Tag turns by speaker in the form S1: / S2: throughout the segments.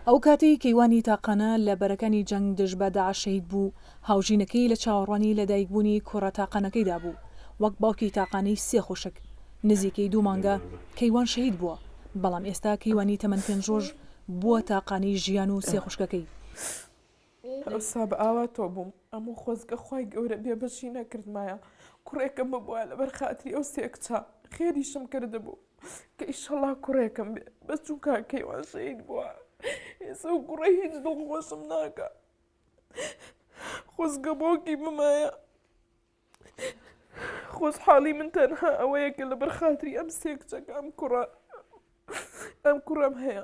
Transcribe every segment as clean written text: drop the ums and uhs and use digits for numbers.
S1: ئەو کاتەی کەیوانی تاقانە لە بەرەکانی جەنگ دژ بە داعش شەهید بوو، هاوژینەکەی لە چاوەڕوانی لەدایکبوونی کوڕە تاقانەکەیدا بوو، وەک باوکی تاقانەی 3 خوشک. نزیکەی 2 مانگە کەیوان شەهید بووە، بەڵام ئێستا کەیوانی تەمەن 5 ڕۆژ بووە تاقانەی ژیان و 3 خوشکەکەی.
S2: ئەوسا بە ئاوا تۆ بووم، ئەموو خۆزگە خی گەورە بێبەشی نەکردمایە، کوڕێکم ببووە لەبەر خاتری ئەو 3 کچە خێریشم کردبوو کە ئیشەڵا کوڕێکم بێ، بەس چونکە کەیوان شەهید بووە ئێستا و کوڕە هیچ دڵخۆشم ناکە، خۆزگە باوکی بمایە. خۆشحاڵی من تەنها ئەوەیە کە لەبەر خاتری ئەم 3 کچەکە ئەم کوڕەم هەیە.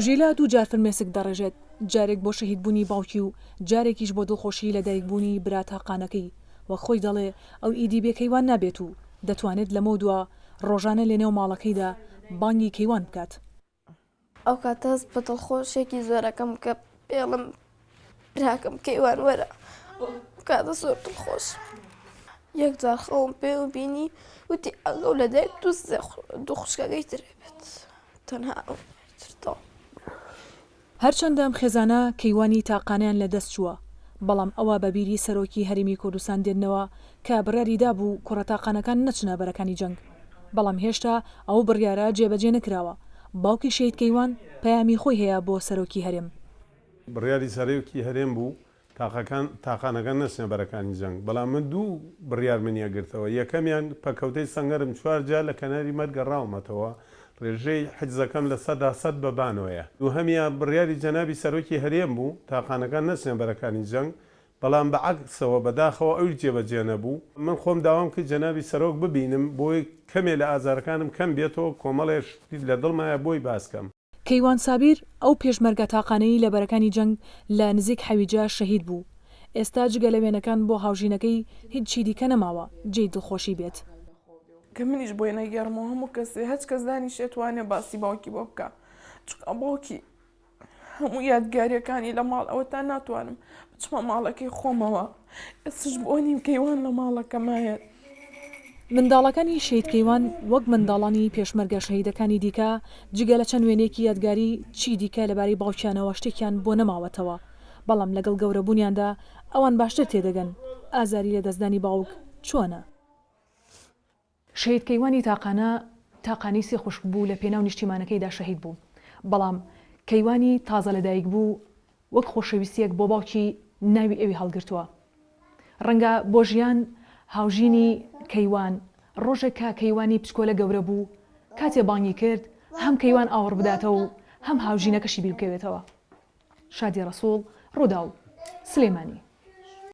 S1: ژیلا 2 جار فرمێسک دەڕێژێت، جارێک بۆ شەهیدبوونی باوکی و جارێکیش بۆ دڵخۆشی لەدایکبوونی برا تاقانەکەی، وە خۆی دەڵێ ئەو ئیدی بێ کەیوان نابێت و دەتوانێت لەمە دووە ڕۆژانە لە نێو ماڵەکەیدا بانگی کەیوان بکات.
S3: ئەو کاتەس بە دڵخۆشێکی زۆرەکەم کە پێڵم براکەم کەیوان وەرە، کاتە زۆر دڵخۆش. یەکجار خەوم پێ و بینی وتی ئەگەڵ لەدایک دوو خوشکەکەی ترێ بێت، تەنها ترتەوە.
S1: هەرچەندە ئەم خێزانە کەیوانی تاقانیان لەدەست چووە، بەڵام ئەوە بەبیری سەرۆکی هەرێمی کوردستان دێنەوە کە بڕیاریدا بوو کوڕە تاقانەکان نەچنە بەرەکانی جەنگ، بەڵام هێشتا ئەو بڕیارە جێبەجێ نەکراوە. باوکی شەهید کەیوان پەیامی خۆی هەیە بۆ سەرۆکی هەرێم.
S4: بڕیاری سەرۆکی هەرێم بوو تاقانەکان نەچنە بەرەکانی جەنگ، بەڵام من 2 بڕیار منیە گرتەوە. یەکەمیان پەکەوتەی سەنگەرم 4 جار لە کەناری مەرگە ڕاومەتەوە، ڕێژەی حجزەکەم لە 100% بەبانەوەیە. دووهەمیان بڕیاری جەنابی سەرۆکی هەرێم بوو تاقانەکان نەچنە بەرەکانی جەنگ، بەڵام بەعەکسەوە بەداخەوە ئەو جێبەجێ نەبوو. من خۆم داوام کرد جەنابی سەرۆک ببینم بۆی کەمێ لە ئازارەکانم کەم بێتەوە، کۆمەڵێش لە دڵمایە بۆی باسکەم.
S1: کەیوان سابیر ئەو پێشمەرگە تاقانەی لە بەرەکانی جەنگ لە نزیک حەویجە شەهید بوو. ئێستا جگە لە وێنەکان بۆ هاوژینەکەی هیچی دیکە نەماوە جێی دڵخۆشی بێت.
S2: کە منیش بۆی نەگەڕمەوە هەموو کەسێ هەچ کەس دانیشێت توانێت باسی باوکی بۆ بکە، چونکە باوکی هەموو یادگاریەکانی لە ماڵ ئەوە تا ناتوانم بچمە ماڵەکەی خۆمەوە، ئێستش بۆ نیم کەیوان لە ماڵەکەمایەت.
S1: منداڵەکانی شەهید کەیوان وەک منداڵانی پێشمەرگە شەهیدەکانی دیکە جگە لە چەند وێنێکی یادگاری چی دیکە لەبارەی باوکیانەوە شتێکیان بۆ نەماوەتەوە، بەڵام لەگەڵ گەورەبوونیاندا ئەوان باشتر تێدەگەن ئازاری لە دەستدانی باوک چۆنە. شەهید کەیوانی تاقانی 3 خوشک بوو لە پێناو نیشتیمانەکەیدا شەهید بوو، بەڵام کەیوانی تازە لەدایک بوو وەک خۆشەویستیەک بۆ باوکی ناوی ئەوی هەڵگرتووە. ڕەنگە بۆ ژیان هاوژینی کەیوان ڕۆژێک کا کەیوانی پچکۆلە گەورە بوو، کاتێ بانگی کرد هەم کەیوان ئاوەڕ بداتەوە و هەم هاوژینەکەشی بیر بکەوێتەوە. شادی ڕەسوڵ، ڕووداو سلێمانی.